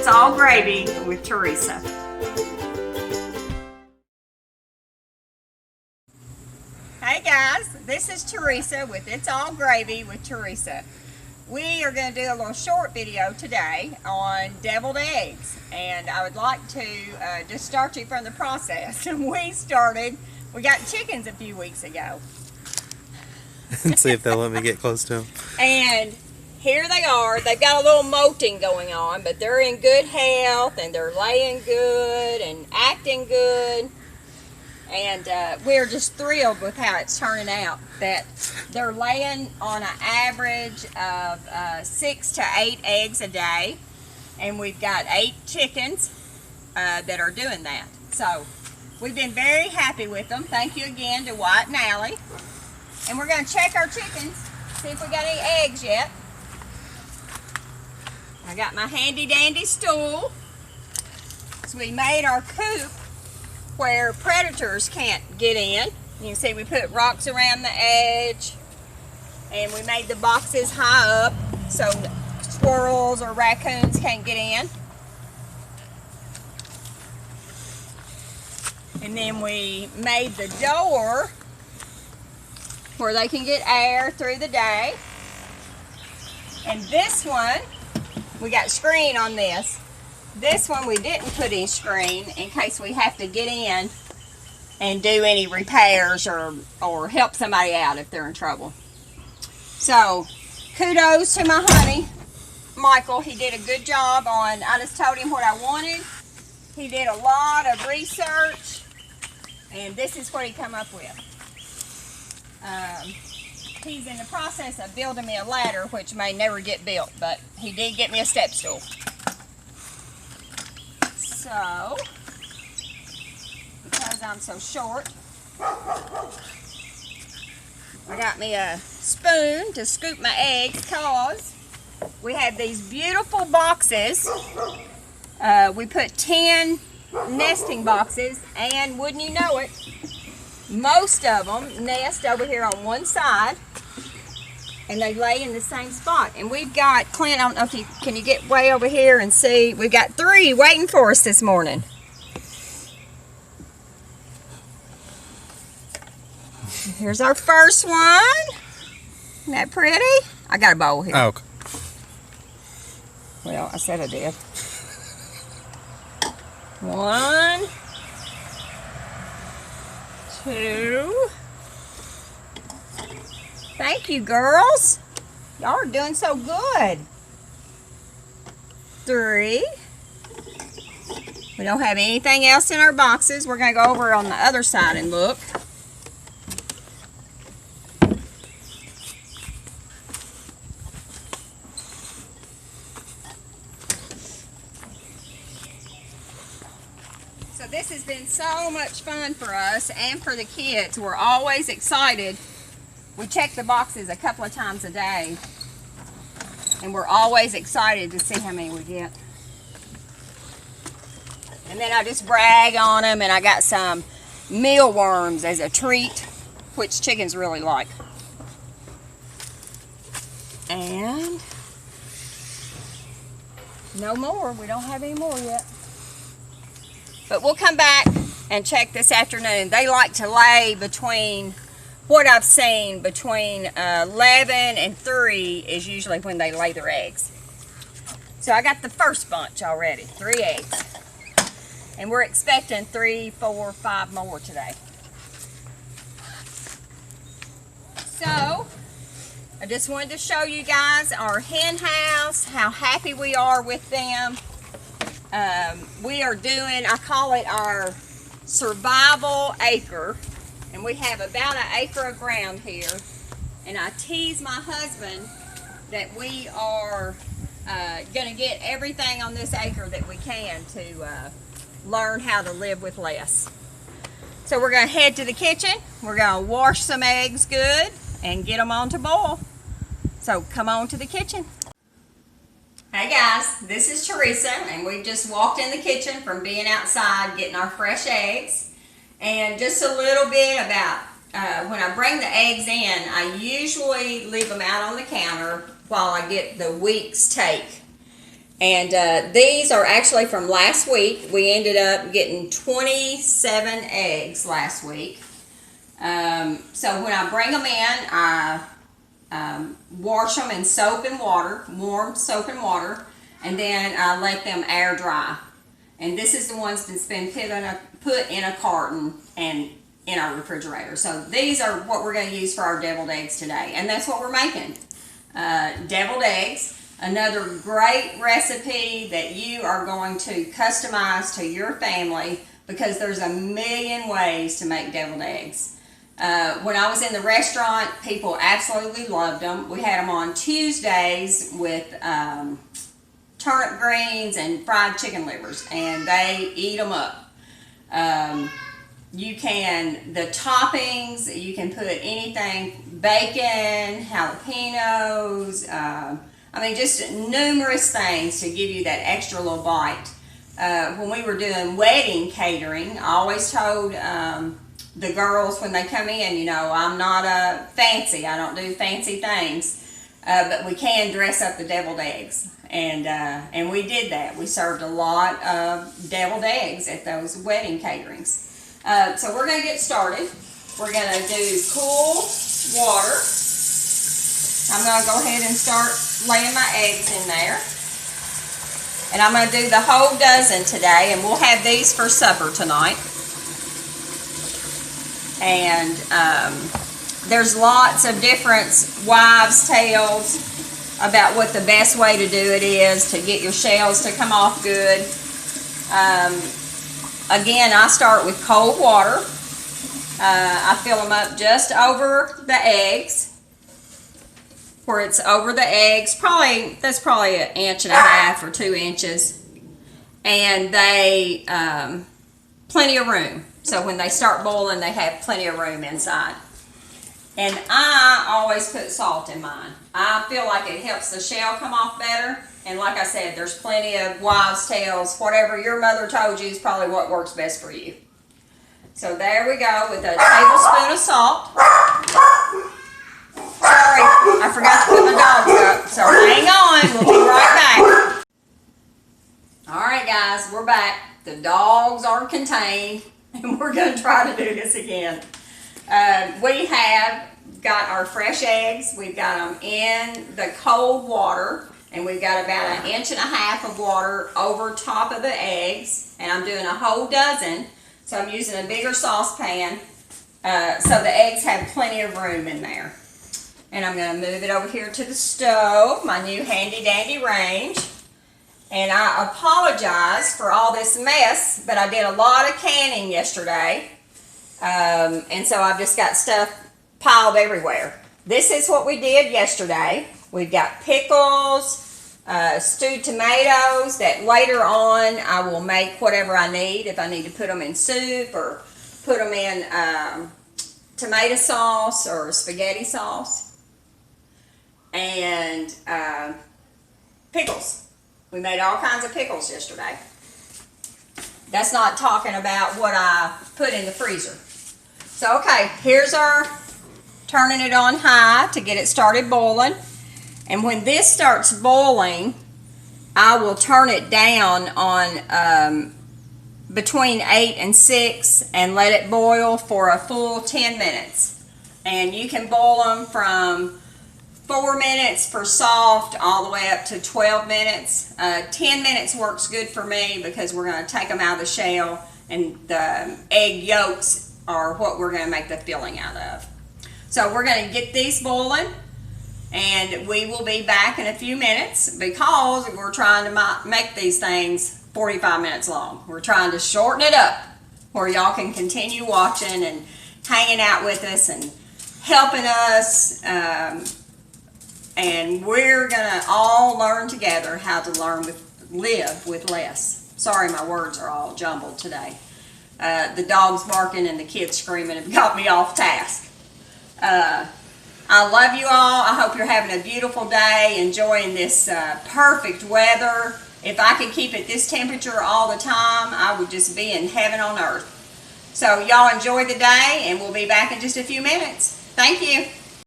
It's All Gravy with Teresa. Hey guys, this is Teresa with It's All Gravy with Teresa. We are going to do a little short video today on deviled eggs, and I would like to just start you from the process. We got chickens a few weeks ago. And see if they'll let me get close to them. And here they are. They've got a little molting going on, but they're in good health and they're laying good and acting good. And we're just thrilled with how it's turning out. That they're laying on an average of 6 to 8 eggs a day. And we've got 8 chickens that are doing that. So we've been very happy with them. Thank you again to White and Allie. And we're going to check our chickens, see if we got any eggs yet. I got my handy dandy stool. So we made our coop where predators can't get in. You can see we put rocks around the edge, and we made the boxes high up so squirrels or raccoons can't get in. And then we made the door where they can get air through the day. And this one, we got screen on this. This one we didn't put any screen in case we have to get in and do any repairs or help somebody out if they're in trouble. So kudos to my honey, Michael. He did a good job on, I just told him what I wanted. He did a lot of research, and this is what he come up with. He's in the process of building me a ladder, which may never get built, but he did get me a step stool. So, because I'm so short, I got me a spoon to scoop my eggs, because we have these beautiful boxes. We put 10 nesting boxes, and wouldn't you know it, most of them nest over here on one side, and they lay in the same spot. And we've got, Clint, I don't know if you can get way over here and see, we've got 3 waiting for us this morning. Here's our first one. Isn't that pretty? I got a bowl here. Oh, okay. Well, I said I did. 1, 2. Thank you, girls. Y'all are doing so good. 3. We don't have anything else in our boxes. We're going to go over on the other side and look. So this has been so much fun for us and for the kids. We're always excited. We check the boxes a couple of times a day, and we're always excited to see how many we get. And then I just brag on them, and I got some mealworms as a treat, which chickens really like. And no more. We don't have any more yet. But we'll come back and check this afternoon. They like to lay between, what I've seen, between 11 and 3 is usually when they lay their eggs. So I got the first bunch already, 3 eggs. And we're expecting 3, 4, 5 more today. So I just wanted to show you guys our hen house, how happy we are with them. We are doing, I call it our survival acre. And we have about an acre of ground here. And I tease my husband that we are going to get everything on this acre that we can to learn how to live with less. So we're going to head to the kitchen. We're going to wash some eggs good and get them on to boil. So come on to the kitchen. Hey guys, this is Teresa, and we've just walked in the kitchen from being outside getting our fresh eggs. And just a little bit about when I bring the eggs in, I usually leave them out on the counter while I get the week's take. And these are actually from last week. We ended up getting 27 eggs last week. So when I bring them in, I wash them in soap and water, warm soap and water, and then I let them air dry. And this is the ones that's been put in a carton and in our refrigerator. So these are what we're going to use for our deviled eggs today, and that's what we're making. Deviled eggs. Another great recipe that you are going to customize to your family, because there's a million ways to make deviled eggs. When I was in the restaurant, people absolutely loved them. We had them on Tuesdays with turnip greens and fried chicken livers, and they eat them up. The toppings, you can put anything, bacon, jalapenos, just numerous things to give you that extra little bite. When we were doing wedding catering, I always told the girls when they come in, I'm not fancy. I don't do fancy things, but we can dress up the deviled eggs. And we did that. We served a lot of deviled eggs at those wedding caterings. So we're going to get started. We're going to do cool water. I'm going to go ahead and start laying my eggs in there. And I'm going to do the whole dozen today, and we'll have these for supper tonight. And there's lots of different wives' tales about what the best way to do it is to get your shells to come off good. Again, I start with cold water. I fill them up just over the eggs. Where it's over the eggs, that's probably 1.5 inches or 2 inches, and they plenty of room. So when they start boiling, they have plenty of room inside. And I always put salt in mine. I feel like it helps the shell come off better. And like I said, there's plenty of wives' tales. Whatever your mother told you is probably what works best for you. So there we go with a tablespoon of salt. Sorry, I forgot to put my dogs up, so hang on, we'll be right back. Alright guys, we're back. The dogs are contained, and we're going to try to do this again. We have got our fresh eggs. We've got them in the cold water, and we've got about 1.5 inches of water over top of the eggs, and I'm doing a whole dozen, so I'm using a bigger saucepan so the eggs have plenty of room in there. And I'm going to move it over here to the stove, my new handy dandy range. And I apologize for all this mess, but I did a lot of canning yesterday. And so I've just got stuff piled everywhere. This is what we did yesterday. We've got pickles, stewed tomatoes that later on I will make whatever I need. If I need to put them in soup or put them in tomato sauce or spaghetti sauce. And pickles. We made all kinds of pickles yesterday. That's not talking about what I put in the freezer. So, okay, here's our turning it on high to get it started boiling. And when this starts boiling, I will turn it down on between 8 and 6 and let it boil for a full 10 minutes. And you can boil them from 4 minutes for soft all the way up to 12 minutes. 10 minutes works good for me because we're going to take them out of the shell, and the egg yolks are what we're going to make the filling out of. So we're going to get these boiling, and we will be back in a few minutes because we're trying to make these things 45 minutes long. We're trying to shorten it up where y'all can continue watching and hanging out with us and helping us. And we're going to all learn together how to live with less. Sorry, my words are all jumbled today. The dogs barking and the kids screaming have got me off task. I love you all. I hope you're having a beautiful day, enjoying this perfect weather. If I could keep it this temperature all the time, I would just be in heaven on earth. So y'all enjoy the day, and we'll be back in just a few minutes. Thank you.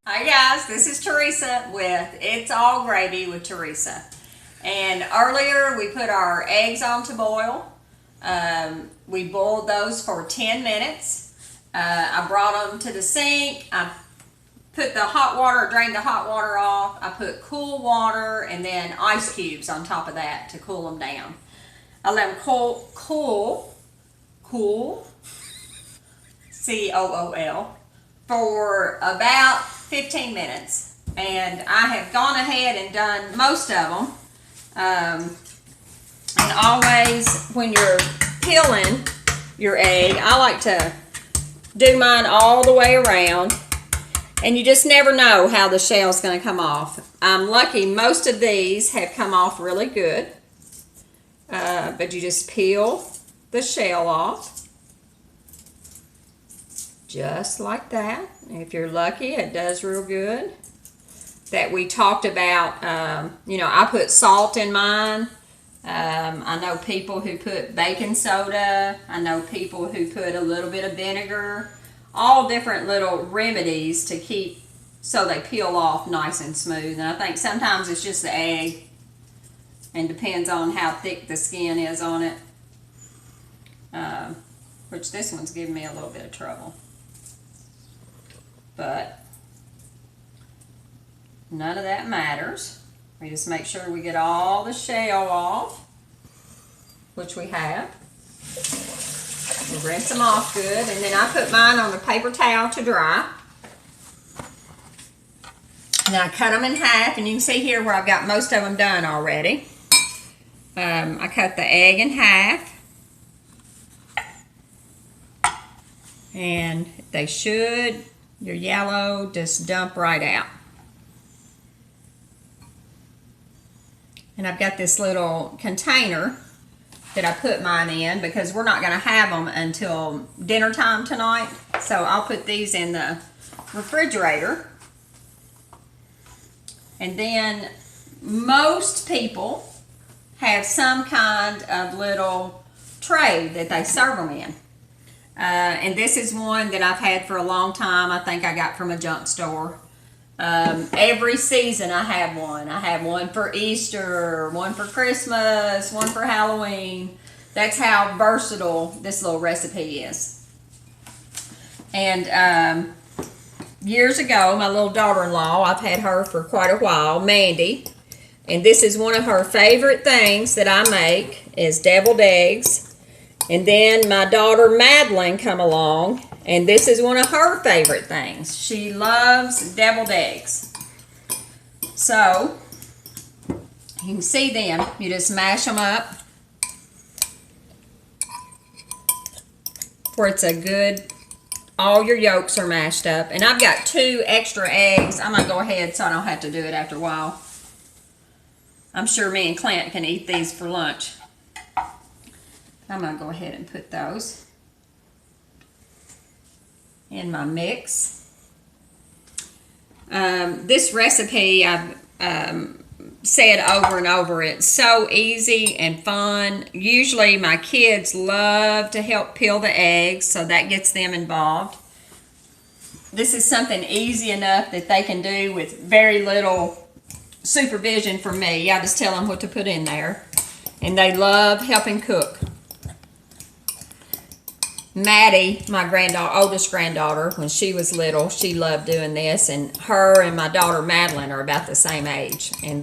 Hi guys, this is Teresa with It's All Gravy with Teresa. And earlier we put our eggs on to boil. We boiled those for 10 minutes. I brought them to the sink. I put the hot water, drained the hot water off. I put cool water and then ice cubes on top of that to cool them down. I let them cool, C-O-O-L, for about 15 minutes. And I have gone ahead and done most of them. And always when you're peeling your egg, I like to do mine all the way around. And you just never know how the shell's going to come off. I'm lucky most of these have come off really good. But you just peel the shell off. Just like that. If you're lucky, it does real good. That we talked about, you know, I put salt in mine. I know people who put baking soda. I know people who put a little bit of vinegar. All different little remedies to keep so they peel off nice and smooth. And I think sometimes it's just the egg and depends on how thick the skin is on it. Which this one's giving me a little bit of trouble. But none of that matters. We just make sure we get all the shell off, which we have. We rinse them off good, and then I put mine on a paper towel to dry. And I cut them in half, and you can see here where I've got most of them done already. I cut the egg in half. And they should, your yellow, just dump right out. And I've got this little container that I put mine in because we're not going to have them until dinner time tonight. So I'll put these in the refrigerator. And then most people have some kind of little tray that they serve them in. And this is one that I've had for a long time. I think I got from a junk store. Every season I have one. I have one for Easter, one for Christmas, one for Halloween. That's how versatile this little recipe is. And years ago, my little daughter-in-law, I've had her for quite a while, Mandy. And this is one of her favorite things that I make is deviled eggs. And then my daughter Madeline come along, and this is one of her favorite things. She loves deviled eggs. So, you can see them. You just mash them up where it's a good, all your yolks are mashed up. And I've got 2 extra eggs. I'm going to go ahead so I don't have to do it after a while. I'm sure me and Clint can eat these for lunch. I'm going to go ahead and put those in my mix. This recipe I've said over and over, it's so easy and fun. Usually my kids love to help peel the eggs, so that gets them involved. This is something easy enough that they can do with very little supervision from me. I just tell them what to put in there, and they love helping cook. Maddie, my oldest granddaughter, when she was little, she loved doing this, and her and my daughter Madeline are about the same age, and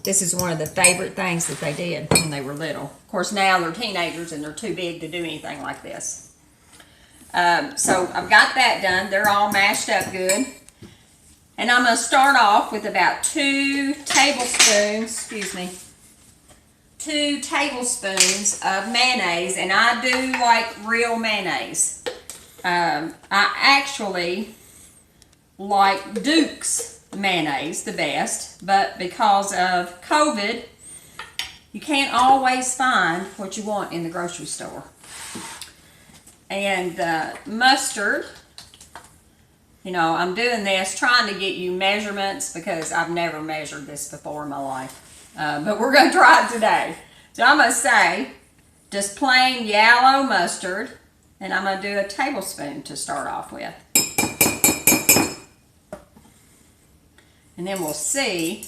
this is one of the favorite things that they did when they were little. Of course, now they're teenagers and they're too big to do anything like this. So I've got that done. They're all mashed up good. And I'm going to start off with about 2 tablespoons, 2 tablespoons of mayonnaise, and I do like real mayonnaise. I actually like Duke's mayonnaise the best, but because of COVID, you can't always find what you want in the grocery store. And mustard, you know, I'm doing this trying to get you measurements because I've never measured this before in my life. But we're going to try it today. So I'm going to say just plain yellow mustard, and I'm going to do a tablespoon to start off with. And then we'll see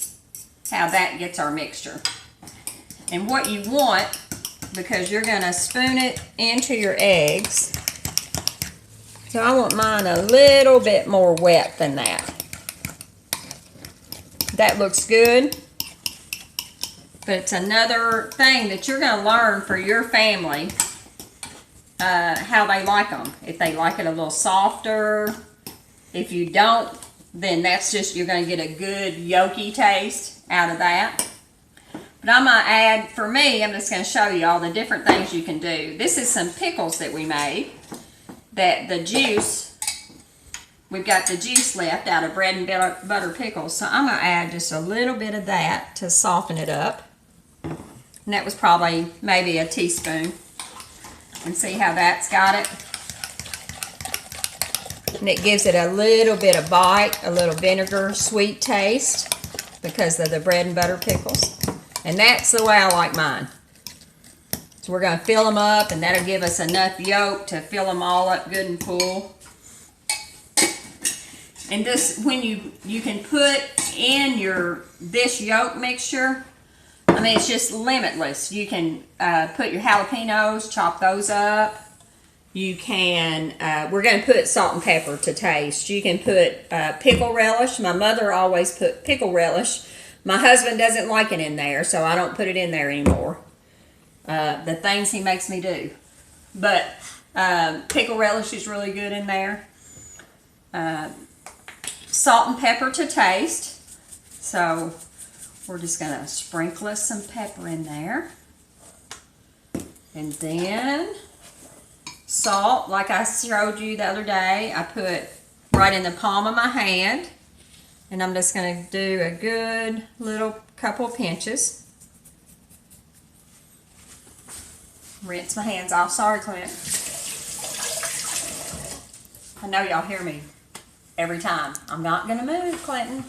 how that gets our mixture. And what you want, because you're going to spoon it into your eggs, so I want mine a little bit more wet than that. That looks good. But it's another thing that you're going to learn for your family, how they like them. If they like it a little softer. If you don't, then that's just, you're going to get a good yolky taste out of that. But I'm going to add, for me, I'm just going to show you all the different things you can do. This is some pickles that we made. That the juice, we've got the juice left out of bread and butter pickles. So I'm going to add just a little bit of that to soften it up. And that was probably maybe a teaspoon. And see how that's got it? And it gives it a little bit of bite, a little vinegar, sweet taste because of the bread and butter pickles. And that's the way I like mine. So we're going to fill them up, and that'll give us enough yolk to fill them all up good and full. And this, when you can put in this yolk mixture, I mean, it's just limitless. You can put your jalapenos, chop those up. You can, we're going to put salt and pepper to taste. You can put pickle relish. My mother always put pickle relish. My husband doesn't like it in there, so I don't put it in there anymore. The things he makes me do. But pickle relish is really good in there. Salt and pepper to taste. So we're just going to sprinkle us some pepper in there. And then salt, like I showed you the other day, I put right in the palm of my hand. And I'm just going to do a good little couple of pinches. Rinse my hands off. Sorry, Clint. I know y'all hear me every time. I'm not going to move, Clinton.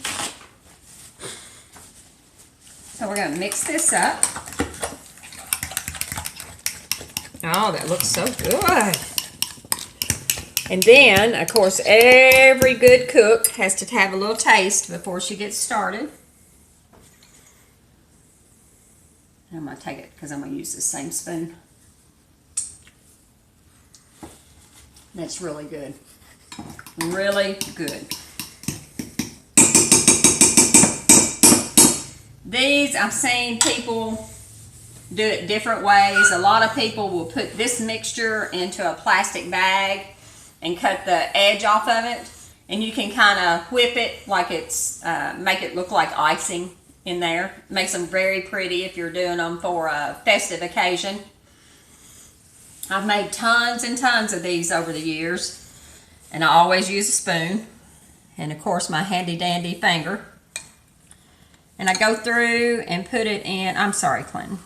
So we're going to mix this up. Oh, that looks so good. And then, of course, every good cook has to have a little taste before she gets started. And I'm going to take it because I'm going to use the same spoon. That's really good. Really good. These, I've seen people do it different ways. A lot of people will put this mixture into a plastic bag and cut the edge off of it. And you can kind of whip it like it's, make it look like icing in there. Makes them very pretty if you're doing them for a festive occasion. I've made tons and tons of these over the years. And I always use a spoon. And of course my handy dandy finger. And I go through and put it in, I'm sorry, Clinton.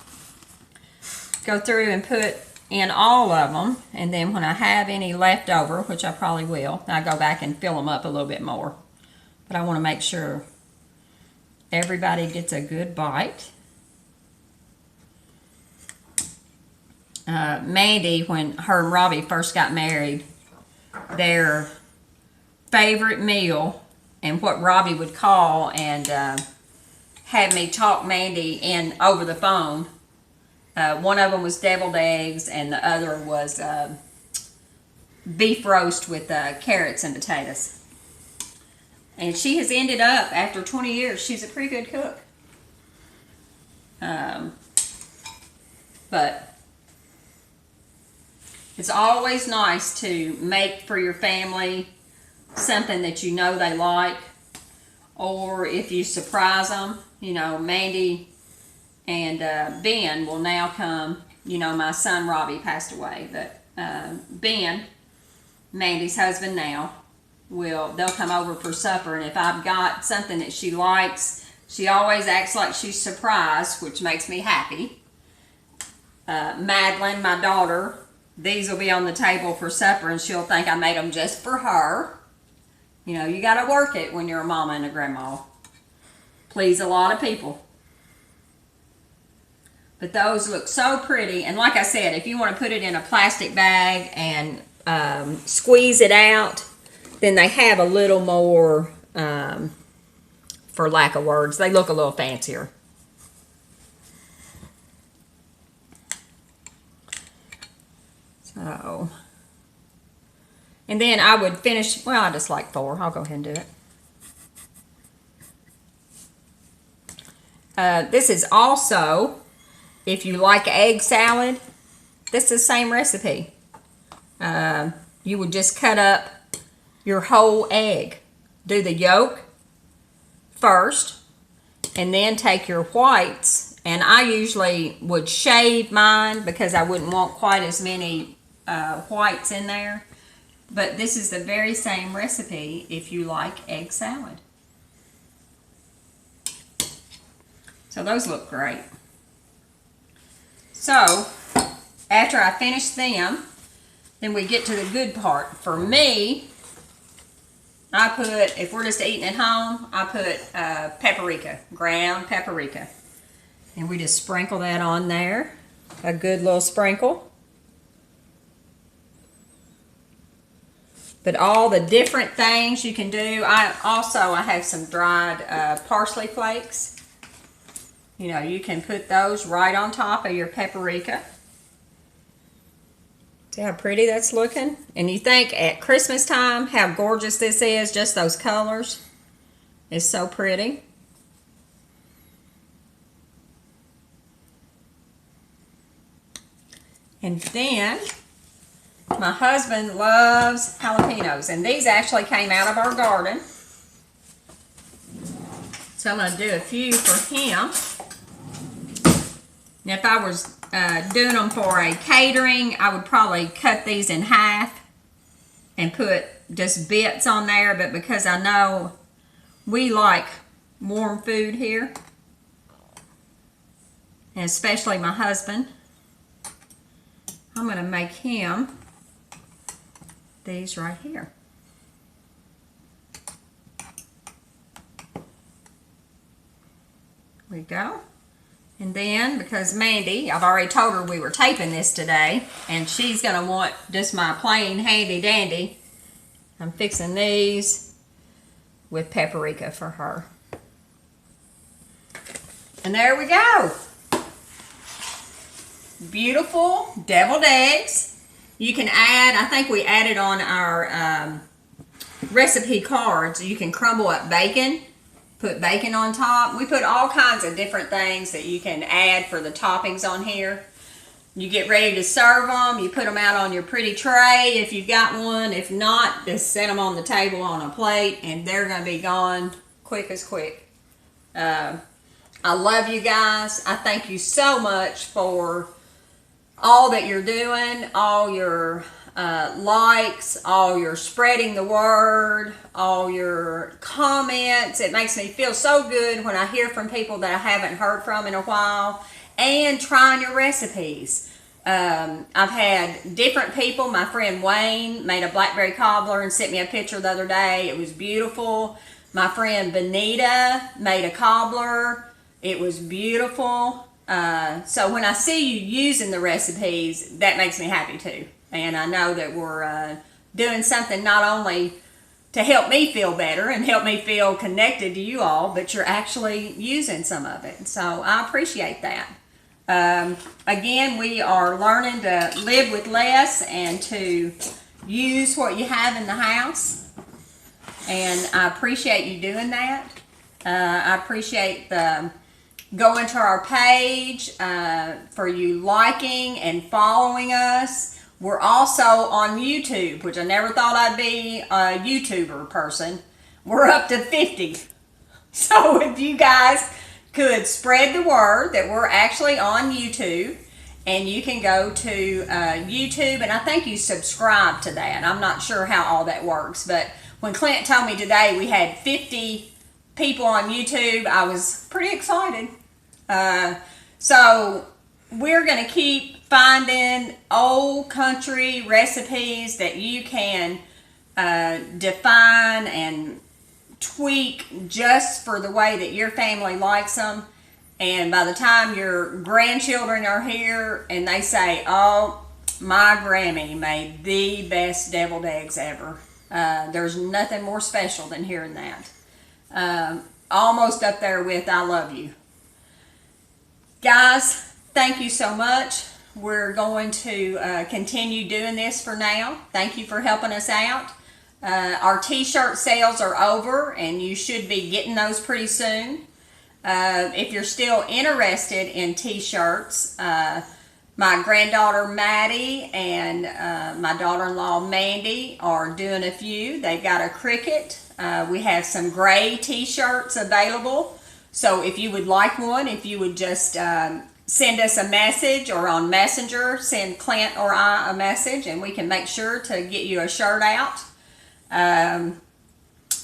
Go through and put in all of them. And then when I have any left over, which I probably will, I go back and fill them up a little bit more. But I want to make sure everybody gets a good bite. Mandy, when her and Robbie first got married, their favorite meal, and what Robbie would call and have me talk Mandy in over the phone. One of them was deviled eggs, and the other was beef roast with carrots and potatoes. And she has ended up, after 20 years, she's a pretty good cook. But it's always nice to make for your family something that you know they like. Or if you surprise them, you know, Mandy and Ben will now come. You know, my son Robbie passed away, but Ben, Mandy's husband now, they'll come over for supper, and if I've got something that she likes, she always acts like she's surprised, which makes me happy. Madeline, my daughter, these will be on the table for supper, and she'll think I made them just for her. You know, you got to work it when you're a mama and a grandma. Please a lot of people. But those look so pretty. And like I said, if you want to put it in a plastic bag and squeeze it out, then they have a little more for lack of words. They look a little fancier. So, and then I would finish, well, I just like 4. I'll go ahead and do it. This is also, if you like egg salad, this is the same recipe. You would just cut up your whole egg. Do the yolk first, and then take your whites. And I usually would shave mine because I wouldn't want quite as many whites in there. But this is the very same recipe if you like egg salad. So those look great. So after I finish them, then we get to the good part. For me, I put, if we're just eating at home, I put paprika, ground paprika. And we just sprinkle that on there. A good little sprinkle. But all the different things you can do. I have some dried parsley flakes. You know, you can put those right on top of your paprika. See how pretty that's looking? And you think at Christmas time how gorgeous this is, just those colors. It's so pretty. And then my husband loves jalapenos, and these actually came out of our garden. So I'm going to do a few for him. Now, if I was doing them for a catering, I would probably cut these in half and put just bits on there. But because I know we like warm food here, and especially my husband, I'm going to make him these right here. There we go. And then, because Mandy, I've already told her we were taping this today, and she's going to want just my plain handy dandy, I'm fixing these with paprika for her. And there we go. Beautiful deviled eggs. You can add, I think we added on our recipe cards, you can crumble up bacon. Put bacon on top. We put all kinds of different things that you can add for the toppings on here. You get ready to serve them. You put them out on your pretty tray if you've got one. If not, just set them on the table on a plate and they're going to be gone quick as quick. I love you guys. I thank you so much for all that you're doing, all your likes, all your spreading the word, all your comments. It makes me feel so good when I hear from people that I haven't heard from in a while, and trying your recipes. I've had different people. My friend Wayne made a blackberry cobbler and sent me a picture the other day. It was beautiful. My friend Benita made a cobbler. It was beautiful. So when I see you using the recipes, that makes me happy too. And I know that we're doing something not only to help me feel better and help me feel connected to you all, but you're actually using some of it. So I appreciate that. Again, we are learning to live with less and to use what you have in the house. And I appreciate you doing that. I appreciate the going to our page for you liking and following us. We're also on YouTube, which I never thought I'd be a YouTuber person. We're up to 50. So if you guys could spread the word that we're actually on YouTube, and you can go to YouTube, and I think you subscribe to that. I'm not sure how all that works, but when Clint told me today we had 50 people on YouTube, I was pretty excited. So we're going to keep finding old country recipes that you can define and tweak just for the way that your family likes them. And by the time your grandchildren are here and they say, oh, my Grammy made the best deviled eggs ever, there's nothing more special than hearing that. almost up there with I love you. Guys, thank you so much. We're going to continue doing this for now. Thank you for helping us out. Our t-shirt sales are over, and you should be getting those pretty soon. If you're still interested in t-shirts, my granddaughter Maddie and my daughter-in-law Mandy are doing a few. They've got a cricket. We have some gray t-shirts available. So if you would like one, if you would just send us a message, or on Messenger, send Clint or I a message, and we can make sure to get you a shirt out.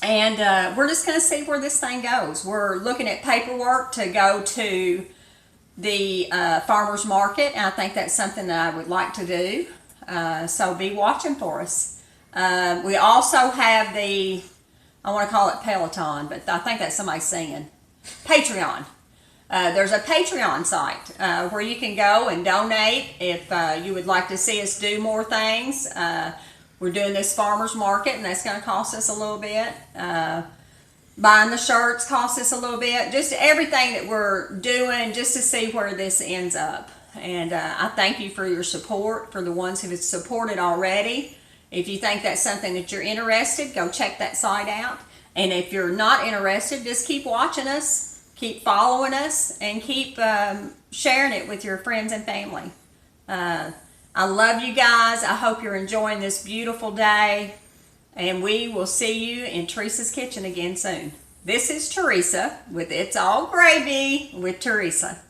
We're just going to see where this thing goes. We're looking at paperwork to go to the farmer's market, and I think that's something that I would like to do. So be watching for us. We also have the, I want to call it Peloton, but I think that's somebody singing, Patreon. There's a Patreon site where you can go and donate if you would like to see us do more things. We're doing this farmer's market, and that's going to cost us a little bit. Buying the shirts costs us a little bit. Just everything that we're doing just to see where this ends up. And I thank you for your support, for the ones who have supported already. If you think that's something that you're interested, go check that site out. And if you're not interested, just keep watching us, keep following us, and keep sharing it with your friends and family. I love you guys. I hope you're enjoying this beautiful day. And we will see you in Teresa's kitchen again soon. This is Teresa with It's All Gravy with Teresa.